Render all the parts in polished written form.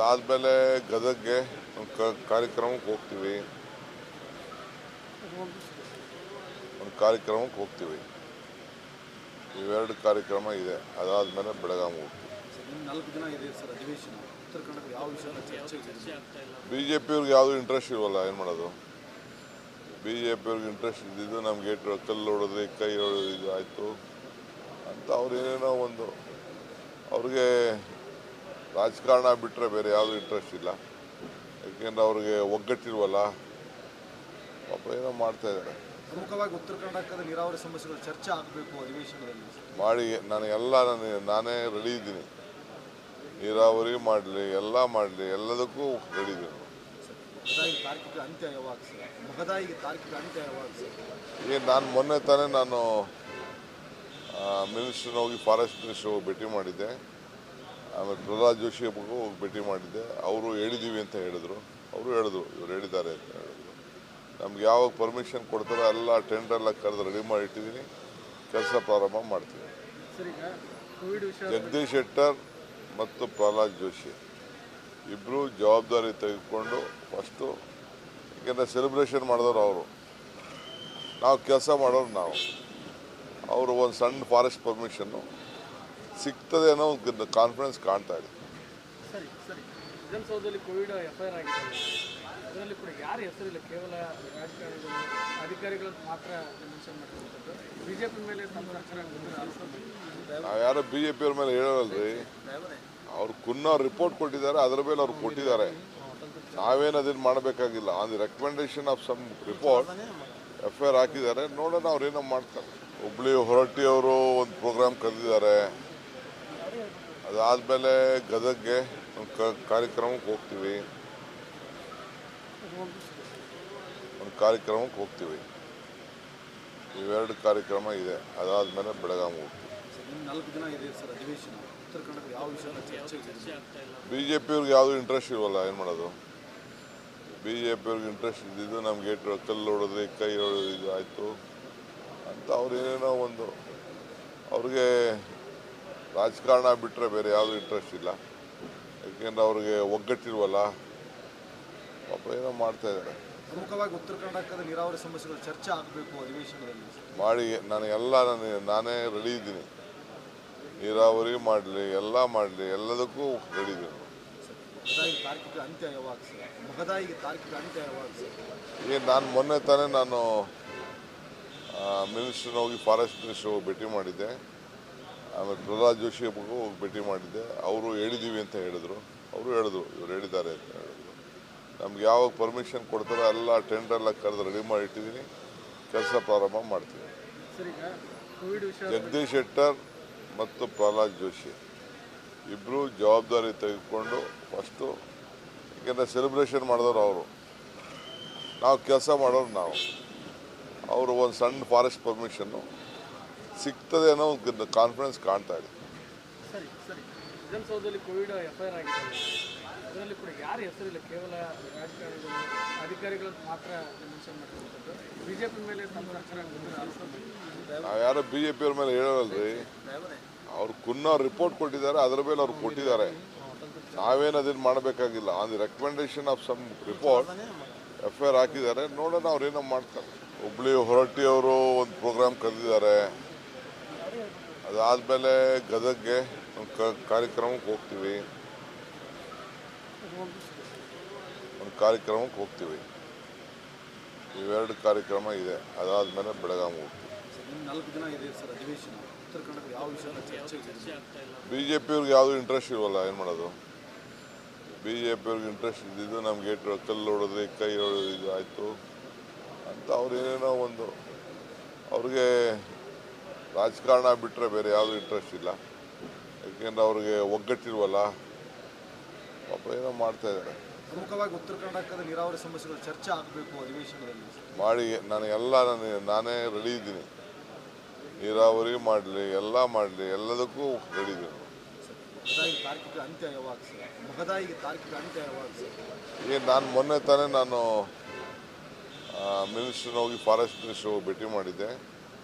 ಅದಾದಮೇಲೆ ಗದಗ್ಗೆ ಕಾರ್ಯಕ್ರಮಕ್ಕೆ ಹೋಗ್ತೀವಿ. ಇವೆರಡು ಕಾರ್ಯಕ್ರಮ ಇದೆ. ಅದಾದಮೇಲೆ ಬೆಳಗಾವಿ ಹೋಗ್ತೀವಿ. ಇನ್ನು 4 ದಿನ ಇದೆ ಸರ್ ಅಧಿವೇಶನ. ಉತ್ತರ ಕನ್ನಡ ಯಾವ ವಿಷಯ ಚರ್ಚೆ ಆಗ್ತಾ ಇಲ್ಲ. BJP-ಅವ್ರಿಗೆ ಯಾವುದು ಇಂಟ್ರೆಸ್ಟ್ ಇಲ್ವಲ್ಲ, ಏನು ಮಾಡೋದು? BJP-ಅವ್ರಿಗೆ ಇಂಟ್ರೆಸ್ಟ್ ಇದ್ದಿದ್ದು ನಮಗೆ ಕಲ್ಲು ಹೊಡೆದ್ರಿ, ಕೈ ಹೊಡೆದು ಆಯಿತು ಅಂತ ಅವ್ರೇನೇನೋ ಒಂದು ಅವ್ರಿಗೆ ರಾಜಕಾರಣ ಬಿಟ್ಟರೆ ಬೇರೆ ಯಾವುದು ಇಂಟ್ರೆಸ್ಟ್ ಇಲ್ಲ. ಯಾಕೆಂದ್ರೆ ಅವ್ರಿಗೆ ಒಗ್ಗಟ್ಟಿಲ್ವಲ್ಲ, ಪಾಪ ಏನೋ ಮಾಡ್ತಾ ಇದ್ದಾರೆ. ಪ್ರಮುಖವಾಗಿ ಉತ್ತರ ಕರ್ನಾಟಕದ ನೀರಾವರಿ ಸಮಸ್ಯೆಗಳು ಚರ್ಚೆ ಆಗಬೇಕು ಅಧಿವೇಶನದಲ್ಲಿ ಮಾಡಿ ನಾನೇ ರೆಡಿ ಇದ್ದೀನಿ. ನೀರಾವರಿ ಮಾಡಲಿ, ಎಲ್ಲ ಮಾಡಲಿ, ಎಲ್ಲದಕ್ಕೂ ರೆಡಿ ಇದ್ದೀನಿ. ಮಹದಾಯಿ ತಾರ್ಕಿಕ ಅಂತ್ಯ ಯಾವಾಗ ಸರ್? ಮಹದಾಯಿಗೆ ತಾರ್ಕಿಕ ಅಂತ್ಯ ಯಾವಾಗ ಸರ್? ನಾನು ಮೊನ್ನೆ ತಾನೇ ಮಿನಿಸ್ಟ್ರನ್ನ ಹೋಗಿ ಫಾರೆಸ್ಟ್ ಮಿನಿಸ್ಟರ್ ಹೋಗಿ ಭೇಟಿ ಮಾಡಿದ್ದೆ. ಆಮೇಲೆ ಪ್ರಹ್ಲಾದ್ ಜೋಶಿ ಹೋಗಿ ಭೇಟಿ ಮಾಡಿದ್ದೆ. ಅವರು ಹೇಳಿದ್ದೀವಿ ಅಂತ ಹೇಳಿದ್ರು. ಇವ್ರು ಹೇಳಿದ್ದಾರೆ ಅಂತ ಹೇಳಿದ್ರು. ನಮ್ಗೆ ಯಾವಾಗ ಪರ್ಮಿಷನ್ ಕೊಡ್ತಾರೋ ಎಲ್ಲ ಟೆಂಡರ್ ಕರೆದು ರೆಡಿ ಮಾಡಿ ಇಟ್ಟಿದ್ದೀನಿ. ಕೆಲಸ ಪ್ರಾರಂಭ ಮಾಡ್ತೀವಿ. ಜಗದೀಶ್ ಶೆಟ್ಟರ್ ಮತ್ತು ಪ್ರಹ್ಲಾದ್ ಜೋಶಿ ಇಬ್ಬರು ಜವಾಬ್ದಾರಿ ತೆಗೆದುಕೊಂಡು ಫಸ್ಟು, ಏಕೆಂದರೆ ಸೆಲೆಬ್ರೇಷನ್ ಮಾಡಿದವರು ಅವರು, ನಾವು ಕೆಲಸ ಮಾಡೋರು ನಾವು. ಅವರು ಒಂದು ಸಣ್ಣ ಫಾರೆಸ್ಟ್ ಪರ್ಮಿಷನ್ನು ಸಿಗ್ತದೆ ಅನ್ನೋ ಒಂದು ಕಾನ್ಫಿಡೆನ್ಸ್ ಕಾಣ್ತಾ ಇದೆ. ಸರಿ ವಿಧಾನಸೌಧದಲ್ಲಿ ಕೋವಿಡ್ FIR ಆಗಿದೆ. ಅದರಲ್ಲಿ ಕೂಡ ಯಾರ ಹೆಸರಿಲ್ಲ, ಕೇವಲ ರಾಜಕಾರಣಿಗಳು, ಅಧಿಕಾರಿಗಳು ಮಾತ್ರ ಮೆನ್ಷನ್ ಮಾಡಿರುವಂಥದ್ದು. BJP ಮೇಲೆ ತಮ್ಮ ನಾವು ಯಾರೋ BJP-ಅವ್ರ ಮೇಲೆ ಹೇಳೋಲ್ರಿ. ಅವ್ರು ಕುನ್ನವ್ರು ರಿಪೋರ್ಟ್ ಕೊಟ್ಟಿದ್ದಾರೆ, ಅದರ ಮೇಲೆ ಅವ್ರು ಕೊಟ್ಟಿದ್ದಾರೆ. ನಾವೇನು ಅದನ್ನು ಮಾಡಬೇಕಾಗಿಲ್ಲ. On the recommendation of some report FIR ಹಾಕಿದ್ದಾರೆ. ನೋಡೋಣ ಅವ್ರೇನೋ ಮಾಡ್ತಾರೆ. ಹುಬ್ಳಿ ಹೊರಟ್ಟಿಯವರು ಒಂದು ಪ್ರೋಗ್ರಾಮ್ ಕರೆದಿದ್ದಾರೆ. ಅದಾದಮೇಲೆ ಗದಗ್ಗೆ ಕಾರ್ಯಕ್ರಮಕ್ಕೆ ಹೋಗ್ತೀವಿ. ಇವೆರಡು ಕಾರ್ಯಕ್ರಮ ಇದೆ. ಅದಾದಮೇಲೆ ಬೆಳಗಾವಿ ಹೋಗ್ತೀವಿ. ಇನ್ನು 4 ದಿನ ಇದೆ ಸರ್ ಅಧಿವೇಶನ. ಉತ್ತರ ಕನ್ನಡ ಯಾವ ವಿಷಯ ಚರ್ಚೆ ಆಗ್ತಾ ಇಲ್ಲ. BJP-ಅವ್ರಿಗೆ ಯಾವುದು ಇಂಟ್ರೆಸ್ಟ್ ಇಲ್ವಲ್ಲ, ಏನು ಮಾಡೋದು? BJP-ಅವ್ರಿಗೆ ಇಂಟ್ರೆಸ್ಟ್ ಇದ್ದಿದ್ದು ನಮಗೆ ಕಲ್ಲು ಹೊಡೆದ್ರಿ, ಕೈ ಹೊಡೆದು ಆಯಿತು ಅಂತ ಅವ್ರೇನೇನೋ ಒಂದು ಅವ್ರಿಗೆ ರಾಜಕಾರಣ ಬಿಟ್ಟರೆ ಬೇರೆ ಯಾವುದು ಇಂಟ್ರೆಸ್ಟ್ ಇಲ್ಲ. ಯಾಕೆಂದ್ರೆ ಅವ್ರಿಗೆ ಒಗ್ಗಟ್ಟಿಲ್ವಲ್ಲ, ಪಾಪ ಏನೋ ಮಾಡ್ತಾ ಇದ್ದಾರೆ. ಪ್ರಮುಖವಾಗಿ ಉತ್ತರ ಕರ್ನಾಟಕದ ನೀರಾವರಿ ಸಮಸ್ಯೆಗಳು ಚರ್ಚೆ ಆಗಬೇಕು ಅಧಿವೇಶನದಲ್ಲಿ ಮಾಡಿ ನಾನೇ ರೆಡಿ ಇದ್ದೀನಿ. ನೀರಾವರಿ ಮಾಡಲಿ, ಎಲ್ಲ ಮಾಡಲಿ, ಎಲ್ಲದಕ್ಕೂ ರೆಡಿ ಇದ್ದೀನಿ. ಮಹದಾಯಿ ತಾರ್ಕಿಕ ಅಂತ್ಯ ಯಾವಾಗ ಸರ್? ಮಹದಾಯಿಗೆ ತಾರ್ಕಿಕ ಅಂತ್ಯ ಯಾವಾಗ ಸರ್? ನಾನು ಮೊನ್ನೆ ತಾನೇ ಮಿನಿಸ್ಟ್ರನ್ನ ಹೋಗಿ ಫಾರೆಸ್ಟ್ ಮಿನಿಸ್ಟರ್ ಹೋಗಿ ಭೇಟಿ ಮಾಡಿದ್ದೆ. ಆಮೇಲೆ ಪ್ರಹ್ಲಾದ್ ಜೋಶಿ ಹೋಗಿ ಭೇಟಿ ಮಾಡಿದ್ದೆ. ಅವರು ಹೇಳಿದ್ದೀವಿ ಅಂತ ಹೇಳಿದ್ರು. ಇವ್ರು ಹೇಳಿದ್ದಾರೆ ಅಂತ ಹೇಳಿದ್ರು. ನಮ್ಗೆ ಯಾವಾಗ ಪರ್ಮಿಷನ್ ಕೊಡ್ತಾರೋ ಎಲ್ಲ ಟೆಂಡರ್ ಕರೆದು ರೆಡಿ ಮಾಡಿ ಇಟ್ಟಿದ್ದೀನಿ. ಕೆಲಸ ಪ್ರಾರಂಭ ಮಾಡ್ತೀವಿ. ಜಗದೀಶ್ ಶೆಟ್ಟರ್ ಮತ್ತು ಪ್ರಹ್ಲಾದ್ ಜೋಶಿ ಇಬ್ಬರು ಜವಾಬ್ದಾರಿ ತೆಗೆದುಕೊಂಡು ಫಸ್ಟು, ಏಕೆಂದರೆ ಸೆಲೆಬ್ರೇಷನ್ ಮಾಡಿದವರು ಅವರು, ನಾವು ಕೆಲಸ ಮಾಡೋರು ನಾವು. ಅವರು ಒಂದು ಸಣ್ಣ ಫಾರೆಸ್ಟ್ ಪರ್ಮಿಷನ್ನು ಸಿಗ್ತದೆ ಅನ್ನೋ ಒಂದು ಕಾನ್ಫಿಡೆನ್ಸ್ ಕಾಣ್ತಾ ಇದೆ. ಸರಿ ವಿಧಾನಸೌಧದಲ್ಲಿ ಕೋವಿಡ್ FIR ಆಗಿದೆ. ಅದರಲ್ಲಿ ಕೂಡ ಯಾರ ಹೆಸರಿಲ್ಲ, ಕೇವಲ ರಾಜಕಾರಣಿಗಳು, ಅಧಿಕಾರಿಗಳು ಮಾತ್ರ ಮೆನ್ಷನ್ ಮಾಡಿರುವಂಥದ್ದು. BJP ಮೇಲೆ ತಮ್ಮ ನಾವು ಯಾರೋ BJP-ಅವ್ರ ಮೇಲೆ ಹೇಳೋಲ್ರಿ. ಅವ್ರು ಕುನ್ನವ್ರು ರಿಪೋರ್ಟ್ ಕೊಟ್ಟಿದ್ದಾರೆ, ಅದರ ಮೇಲೆ ಅವ್ರು ಕೊಟ್ಟಿದ್ದಾರೆ. ನಾವೇನು ಅದನ್ನು ಮಾಡಬೇಕಾಗಿಲ್ಲ. On the recommendation of some report FIR ಹಾಕಿದ್ದಾರೆ. ನೋಡೋಣ ಅವ್ರೇನೋ ಮಾಡ್ತಾರೆ. ಹುಬ್ಳಿ ಹೊರಟ್ಟಿಯವರು ಒಂದು ಪ್ರೋಗ್ರಾಮ್ ಕರೆದಿದ್ದಾರೆ. ಅದಾದಮೇಲೆ ಗದಗ್ಗೆ ಕಾರ್ಯಕ್ರಮಕ್ಕೆ ಹೋಗ್ತೀವಿ. ಇವೆರಡು ಕಾರ್ಯಕ್ರಮ ಇದೆ. ಅದಾದಮೇಲೆ ಬೆಳಗಾವಿ ಹೋಗ್ತೀವಿ. ಇನ್ನು 4 ದಿನ ಇದೆ ಸರ್ ಅಧಿವೇಶನ. ಉತ್ತರ ಕನ್ನಡ ಯಾವ ವಿಷಯ ಚರ್ಚೆ ಆಗ್ತಾ ಇಲ್ಲ. BJP-ಅವ್ರಿಗೆ ಯಾವುದು ಇಂಟ್ರೆಸ್ಟ್ ಇಲ್ವಲ್ಲ, ಏನು ಮಾಡೋದು? BJP-ಅವ್ರಿಗೆ ಇಂಟ್ರೆಸ್ಟ್ ಇದ್ದಿದ್ದು ನಮಗೆ ಕಲ್ಲು ಹೊಡೆದ್ರಿ, ಕೈ ಹೊಡೆದು ಆಯಿತು ಅಂತ ಅವ್ರೇನೇನೋ ಒಂದು ಅವ್ರಿಗೆ ರಾಜಕಾರಣ ಬಿಟ್ಟರೆ ಬೇರೆ ಯಾವುದು ಇಂಟ್ರೆಸ್ಟ್ ಇಲ್ಲ. ಯಾಕೆಂದ್ರೆ ಅವ್ರಿಗೆ ಒಗ್ಗಟ್ಟಿಲ್ವಲ್ಲ, ಪಾಪ ಏನೋ ಮಾಡ್ತಾ ಇದ್ದಾರೆ. ಪ್ರಮುಖವಾಗಿ ಉತ್ತರ ಕರ್ನಾಟಕದ ನೀರಾವರಿ ಸಮಸ್ಯೆಗಳು ಚರ್ಚೆ ಆಗಬೇಕು ಅಧಿವೇಶನದಲ್ಲಿ ಮಾಡಿ ನಾನೇ ರೆಡಿ ಇದ್ದೀನಿ. ನೀರಾವರಿ ಮಾಡಲಿ, ಎಲ್ಲ ಮಾಡಲಿ, ಎಲ್ಲದಕ್ಕೂ ರೆಡಿ ಇದ್ದೀನಿ. ಮಹದಾಯಿ ತಾರ್ಕಿಕ ಅಂತ್ಯ ಯಾವಾಗ ಸರ್? ಮಹದಾಯಿಗೆ ತಾರ್ಕಿಕ ಅಂತ್ಯ ಯಾವಾಗ ಸರ್? ನಾನು ಮೊನ್ನೆ ತಾನೇ ಮಿನಿಸ್ಟ್ರನ್ನ ಹೋಗಿ ಫಾರೆಸ್ಟ್ ಮಿನಿಸ್ಟರ್ ಹೋಗಿ ಭೇಟಿ ಮಾಡಿದ್ದೆ.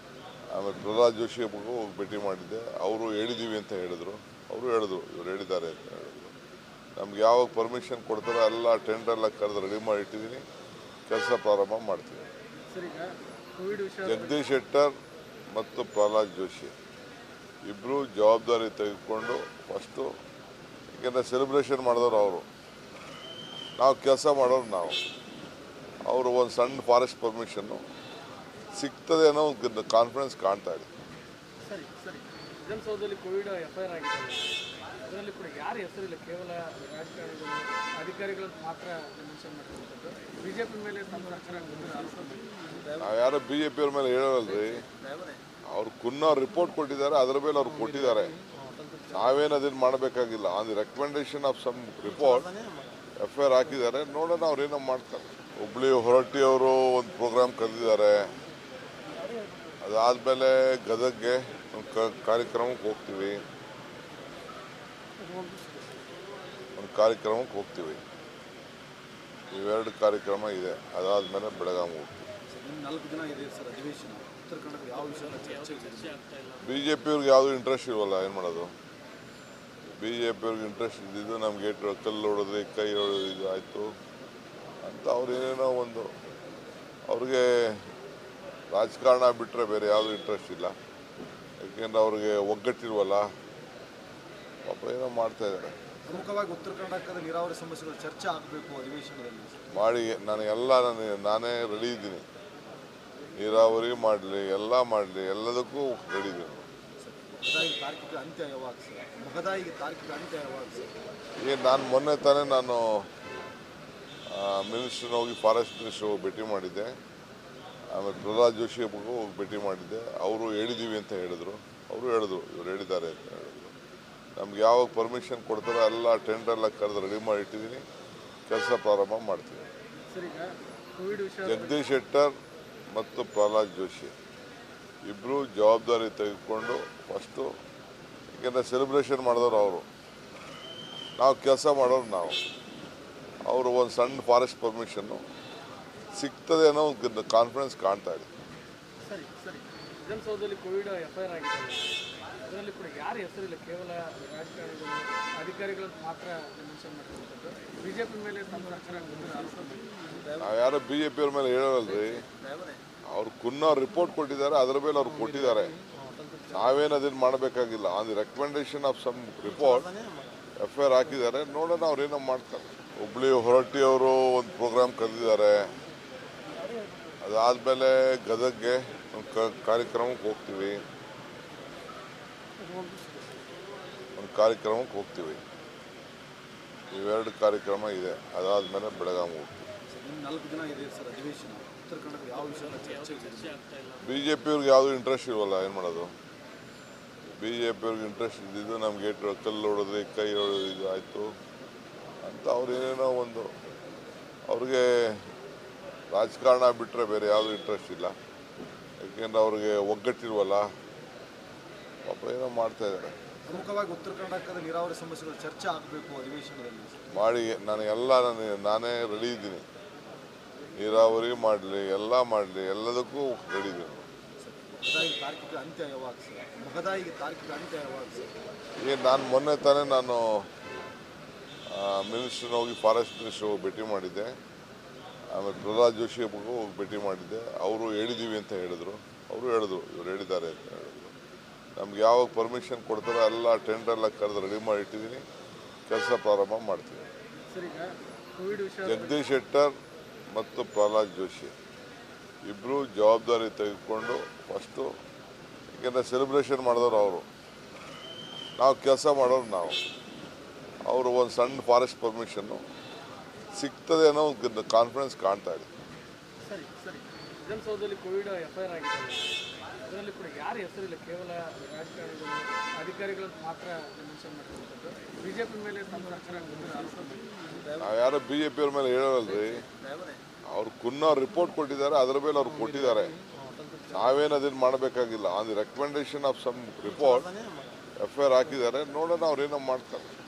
ಆಮೇಲೆ ಪ್ರಹ್ಲಾದ್ ಜೋಶಿ ಹೋಗಿ ಭೇಟಿ ಮಾಡಿದ್ದೆ. ಅವರು ಹೇಳಿದ್ದೀವಿ ಅಂತ ಹೇಳಿದ್ರು. ಇವ್ರು ಹೇಳಿದ್ದಾರೆ ಅಂತ ಹೇಳಿದ್ರು. ನಮ್ಗೆ ಯಾವಾಗ ಪರ್ಮಿಷನ್ ಕೊಡ್ತಾರೋ ಎಲ್ಲ ಟೆಂಡರ್ ಎಲ್ಲ ಕರೆದು ರೆಡಿ ಮಾಡಿ ಇಟ್ಟಿದ್ದೀನಿ, ಕೆಲಸ ಪ್ರಾರಂಭ ಮಾಡ್ತೀವಿ. ಸರ್, ಈಗ ಕೋವಿಡ್ ವಿಷಯ ಜಗದೀಶ್ ಶೆಟ್ಟರ್ ಮತ್ತು ಪ್ರಹ್ಲಾದ್ ಜೋಶಿ ಇಬ್ಬರು ಜವಾಬ್ದಾರಿ ತೆಗೆದುಕೊಂಡು ಫಸ್ಟು, ಏಕೆಂದರೆ ಸೆಲೆಬ್ರೇಷನ್ ಮಾಡಿದವರು ಅವರು, ನಾವು ಕೆಲಸ ಮಾಡೋರು ನಾವು. ಅವರು ಒಂದು ಸಣ್ಣ ಫಾರೆಸ್ಟ್ ಪರ್ಮಿಷನ್ನು ಸಿಗ್ತದೆ ಅನ್ನೋ ಒಂದು ಕಾನ್ಫಿಡೆನ್ಸ್ ಕಾಣ್ತಾ ಇದೆ. ಸರಿ ಸರಿ ವಿಧಾನಸೌಧದಲ್ಲಿ ಕೋವಿಡ್ FIR ಆಗಿದೆ, ಅದರಲ್ಲಿ ಕೂಡ ಯಾರ ಹೆಸರಿಲ್ಲ, ಕೇವಲ ರಾಜಕಾರಣಿಗಳು ಅಧಿಕಾರಿಗಳನ್ನು ಮಾತ್ರ ಮೆನ್ಷನ್ ಮಾಡಿರುವಂಥದ್ದು. ಬಿಜೆಪಿ ಮೇಲೆ ತಮ್ಮ ಸರ್ಕಾರ ನಾವು ಯಾರೋ BJP ಅವ್ರ ಮೇಲೆ ಹೇಳೋಲ್ರಿ, ಅವ್ರು ಕುನ್ನವ್ರು ರಿಪೋರ್ಟ್ ಕೊಟ್ಟಿದ್ದಾರೆ, ಅದರ ಮೇಲೆ ಅವ್ರು ಕೊಟ್ಟಿದ್ದಾರೆ. ನಾವೇನು ಅದನ್ನು ಮಾಡಬೇಕಾಗಿಲ್ಲ. On the recommendation of some report FIR ಹಾಕಿದ್ದಾರೆ, ನೋಡೋಣ ಅವ್ರು ಏನೋ ಮಾಡ್ತಾರೆ. ಹುಬ್ಳಿ ಹೊರಟ್ಟಿ ಅವರು ಒಂದು ಪ್ರೋಗ್ರಾಮ್ ಕರೆದಿದ್ದಾರೆ, ಅದಾದಮೇಲೆ ಗದಗ್ಗೆ ಕಾರ್ಯಕ್ರಮಕ್ಕೆ ಹೋಗ್ತೀವಿ, ಒಂದು ಕಾರ್ಯಕ್ರಮಕ್ಕೆ ಹೋಗ್ತೀವಿ. ಇವೆರಡು ಕಾರ್ಯಕ್ರಮ ಇದೆ, ಅದಾದಮೇಲೆ ಬೆಳಗಾವಿ ಹೋಗ್ತೀವಿ. ಇನ್ನು 4 ದಿನ ಇದೆ ಸರ್ ಅಧಿವೇಶನ. ಉತ್ತರ ಕನ್ನಡ ಯಾವ ವಿಷಯ ಚರ್ಚೆ ಆಗ್ತಾ ಇಲ್ಲ. BJP ಅವ್ರಿಗೆ ಯಾವುದು ಇಂಟ್ರೆಸ್ಟ್ ಇಲ್ವಲ್ಲ, ಏನು ಮಾಡೋದು. BJP ಅವ್ರಿಗೆ ಇಂಟ್ರೆಸ್ಟ್ ಇದ್ದಿದ್ದು ನಮಗೆ ಕಲ್ಲು ಹೊಡೆದ್ರಿ, ಕೈ ಇದು ಆಯಿತು ಅಂತ ಅವ್ರು ಏನೇನೋ ಒಂದು, ಅವ್ರಿಗೆ ರಾಜಕಾರಣ ಬಿಟ್ಟರೆ ಬೇರೆ ಯಾವುದು ಇಂಟ್ರೆಸ್ಟ್ ಇಲ್ಲ. ಯಾಕೆಂದ್ರೆ ಅವ್ರಿಗೆ ಒಗ್ಗಟ್ಟಿಲ್ವಲ್ಲ, ಪಾಪ ಏನೋ ಮಾಡ್ತಾ ಇದ್ದಾರೆ. ಪ್ರಮುಖವಾಗಿ ಉತ್ತರ ಕರ್ನಾಟಕದ ನೀರಾವರಿ ಸಮಸ್ಯೆಗಳು ಚರ್ಚೆ ಆಗಬೇಕು ಅಧಿವೇಶನದಲ್ಲಿ ಮಾಡಿ ನಾನೇ ರೆಡಿ ಇದ್ದೀನಿ. ನೀರಾವರಿ ಮಾಡಲಿ, ಎಲ್ಲ ಮಾಡಲಿ, ಎಲ್ಲದಕ್ಕೂ ರೆಡಿ ಇದ್ದೀನಿ. ಮಹದಾಯಿ ತಾರ್ಕಿಕ ಅಂತ್ಯ ಯಾವಾಗ ಸರ್? ಮಹದಾಯಿಗೆ ತಾರ್ಕಿಕ ಅಂತ್ಯ ಯಾವಾಗ ಸರ್? ನಾನು ಮೊನ್ನೆ ತಾನೇ ಮಿನಿಸ್ಟ್ರನ್ನ ಹೋಗಿ ಫಾರೆಸ್ಟ್ ಮಿನಿಸ್ಟ್ರ್ ಹೋಗಿ ಭೇಟಿ ಮಾಡಿದ್ದೆ. ಆಮೇಲೆ ಪ್ರಹ್ಲಾದ್ ಜೋಶಿ ಹೋಗಿ ಭೇಟಿ ಮಾಡಿದ್ದೆ. ಅವರು ಹೇಳಿದ್ದೀವಿ ಅಂತ ಹೇಳಿದ್ರು, ಅವರು ಹೇಳಿದ್ರು ಇವ್ರು ಹೇಳಿದ್ದಾರೆ ಅಂತ ಹೇಳಿದ್ರು. ನಮ್ಗೆ ಯಾವಾಗ ಪರ್ಮಿಷನ್ ಕೊಡ್ತಾರೋ ಎಲ್ಲ ಟೆಂಡರ್ ಎಲ್ಲ ಕರೆದು ರೆಡಿ ಮಾಡಿ ಇಟ್ಟಿದ್ದೀನಿ, ಕೆಲಸ ಪ್ರಾರಂಭ ಮಾಡ್ತೀವಿ. ಸರ್, ಈಗ ಕೋವಿಡ್ ವಿಷಯ ಜಗದೀಶ್ ಶೆಟ್ಟರ್ ಮತ್ತು ಪ್ರಹ್ಲಾದ್ ಜೋಶಿ ಇಬ್ಬರು ಜವಾಬ್ದಾರಿ ತೆಗೆದುಕೊಂಡು ಫಸ್ಟು, ಏಕೆಂದರೆ ಸೆಲೆಬ್ರೇಷನ್ ಮಾಡಿದವರು ಅವರು, ನಾವು ಕೆಲಸ ಮಾಡೋರು ನಾವು. ಅವರು ಒಂದು ಸಣ್ಣ ಫಾರೆಸ್ಟ್ ಪರ್ಮಿಷನ್ನು ಸಿಗ್ತದೆ ಅನ್ನೋ ಒಂದು ಕಾನ್ಫಿಡೆನ್ಸ್ ಕಾಣ್ತಾ ಇದೆ. ಸರಿ ಸರಿ ವಿಧಾನಸೌಧದಲ್ಲಿ ಕೋವಿಡ್ FIR ಆಗಿದೆ, ಅದರಲ್ಲಿ ಕೂಡ ಯಾರ ಹೆಸರಿಲ್ಲ, ಕೇವಲ ರಾಜಕಾರಣಿಗಳು ಅಧಿಕಾರಿಗಳನ್ನು ಮಾತ್ರ ಮೆನ್ಷನ್ ಮಾಡಿರುವಂಥದ್ದು. ಬಿಜೆಪಿ ಮೇಲೆ ತಮ್ಮ ಸರ್ಕಾರ ನಾವು ಯಾರೋ BJP ಅವ್ರ ಮೇಲೆ ಹೇಳೋಲ್ರಿ, ಅವ್ರು ಕುನ್ನವ್ರು ರಿಪೋರ್ಟ್ ಕೊಟ್ಟಿದ್ದಾರೆ, ಅದರ ಮೇಲೆ ಅವ್ರು ಕೊಟ್ಟಿದ್ದಾರೆ. ನಾವೇನು ಅದನ್ನು ಮಾಡಬೇಕಾಗಿಲ್ಲ. On the recommendation of some report FIR ಹಾಕಿದ್ದಾರೆ, ನೋಡೋಣ ಅವ್ರು ಏನೋ ಮಾಡ್ತಾರೆ. ಹುಬ್ಳಿ ಹೊರಟ್ಟಿ ಅವರು ಒಂದು ಪ್ರೋಗ್ರಾಮ್ ಕರೆದಿದ್ದಾರೆ, ಅದಾದಮೇಲೆ ಗದಗ್ಗೆ ಕಾರ್ಯಕ್ರಮಕ್ಕೆ ಹೋಗ್ತೀವಿ, ಒಂದು ಕಾರ್ಯಕ್ರಮಕ್ಕೆ ಹೋಗ್ತೀವಿ. ಇವೆರಡು ಕಾರ್ಯಕ್ರಮ ಇದೆ, ಅದಾದಮೇಲೆ ಬೆಳಗಾವಿ ಹೋಗ್ತೀವಿ. ಇನ್ನು 4 ದಿನ ಇದೆ ಸರ್ ಅಧಿವೇಶನ. ಉತ್ತರ ಕನ್ನಡ ಯಾವ ವಿಷಯ ಚರ್ಚೆ ಆಗ್ತಾ ಇಲ್ಲ. BJP ಅವ್ರಿಗೆ ಯಾವುದು ಇಂಟ್ರೆಸ್ಟ್ ಇಲ್ವಲ್ಲ, ಏನು ಮಾಡೋದು. BJP ಅವ್ರಿಗೆ ಇಂಟ್ರೆಸ್ಟ್ ಇದ್ದಿದ್ದು ನಮಗೆ ಕಲ್ಲು ಹೊಡೆದ್ರಿ, ಕೈ ಇದು ಆಯಿತು ಅಂತ ಅವ್ರು ಏನೇನೋ ಒಂದು, ಅವ್ರಿಗೆ ರಾಜಕಾರಣ ಬಿಟ್ಟರೆ ಬೇರೆ ಯಾವುದು ಇಂಟ್ರೆಸ್ಟ್ ಇಲ್ಲ. ಯಾಕೆಂದ್ರೆ ಅವ್ರಿಗೆ ಒಗ್ಗಟ್ಟಿಲ್ವಲ್ಲ, ಪಾಪ ಏನೋ ಮಾಡ್ತಾ ಇದ್ದಾರೆ. ಪ್ರಮುಖವಾಗಿ ಉತ್ತರ ಕರ್ನಾಟಕದ ನೀರಾವರಿ ಸಮಸ್ಯೆಗಳು ಚರ್ಚೆ ಆಗಬೇಕು ಅಧಿವೇಶನದಲ್ಲಿ ಮಾಡಿ ನಾನೇ ರೆಡಿ ಇದ್ದೀನಿ. ನೀರಾವರಿ ಮಾಡಲಿ, ಎಲ್ಲ ಮಾಡಲಿ, ಎಲ್ಲದಕ್ಕೂ ರೆಡಿ ಇದ್ದೀನಿ. ಮಹದಾಯಿ ತಾರ್ಕಿಕ ಅಂತ್ಯ ಯಾವಾಗ ಸರ್? ಮಹದಾಯಿಗೆ ತಾರ್ಕಿಕ ಅಂತ್ಯ ಯಾವಾಗ ಸರ್? ನಾನು ಮೊನ್ನೆ ತಾನೇ ಮಿನಿಸ್ಟ್ರನ್ನ ಹೋಗಿ ಫಾರೆಸ್ಟ್ ಮಿನಿಸ್ಟ್ರ್ ಹೋಗಿ ಭೇಟಿ ಮಾಡಿದ್ದೆ. ಆಮೇಲೆ ಪ್ರಹ್ಲಾದ್ ಜೋಶಿ ಹೋಗಿ ಭೇಟಿ ಮಾಡಿದ್ದೆ, ಅವರು ಹೇಳಿದ್ದೀವಿ ಅಂತ ಹೇಳಿದ್ರು, ಅವರು ಹೇಳಿದ್ರು ಇವ್ರು ಹೇಳಿದ್ದಾರೆ ಅಂತ ಹೇಳಿದ್ರು. ನಮ್ಗೆ ಯಾವಾಗ ಪರ್ಮಿಷನ್ ಕೊಡ್ತಾರೋ ಎಲ್ಲ ಟೆಂಡರ್ ಎಲ್ಲ ಕರೆದು ರೆಡಿ ಮಾಡಿ ಇಟ್ಟಿದ್ದೀನಿ, ಕೆಲಸ ಪ್ರಾರಂಭ ಮಾಡ್ತೀವಿ. ಸರ್, ಈಗ ಕೋವಿಡ್ ವಿಷಯ ಜಗದೀಶ್ ಶೆಟ್ಟರ್ ಮತ್ತು ಪ್ರಹ್ಲಾದ್ ಜೋಶಿ ಇಬ್ಬರು ಜವಾಬ್ದಾರಿ ತೆಗೆದುಕೊಂಡು ಫಸ್ಟು, ಏಕೆಂದರೆ ಸೆಲೆಬ್ರೇಷನ್ ಮಾಡಿದವರು ಅವರು, ನಾವು ಕೆಲಸ ಮಾಡೋರು ನಾವು. ಅವರು ಒಂದು ಸಣ್ಣ ಫಾರೆಸ್ಟ್ ಪರ್ಮಿಷನ್ನು ಸಿಗ್ತದೆ ಅನ್ನೋ ಒಂದು ಕಾನ್ಫಿಡೆನ್ಸ್ ಕಾಣ್ತಾ ಇದೆ. ಸರಿ ಸರಿ ವಿಧಾನಸೌಧದಲ್ಲಿ ಕೋವಿಡ್ FIR ಆಗಿದೆ, ಅದರಲ್ಲಿ ಕೂಡ ಯಾರ ಹೆಸರಿಲ್ಲ, ಕೇವಲ ರಾಜಕಾರಣಿಗಳು ಅಧಿಕಾರಿಗಳನ್ನು ಮಾತ್ರ ಮೆನ್ಷನ್ ಮಾಡಿರುವಂಥದ್ದು. ಬಿಜೆಪಿ ಮೇಲೆ ತಮ್ಮ ಸರ್ಕಾರ ನಾವು ಯಾರೋ BJP ಅವ್ರ ಮೇಲೆ ಹೇಳೋಲ್ರಿ, ಅವ್ರು ಕುನ್ನವ್ರು ರಿಪೋರ್ಟ್ ಕೊಟ್ಟಿದ್ದಾರೆ, ಅದರ ಮೇಲೆ ಅವ್ರು ಕೊಟ್ಟಿದ್ದಾರೆ. ನಾವೇನು ಅದನ್ನು ಮಾಡಬೇಕಾಗಿಲ್ಲ. On the recommendation of some report FIR ಹಾಕಿದ್ದಾರೆ, ನೋಡೋಣ ಅವ್ರು ಏನೋ ಮಾಡ್ತಾರೆ.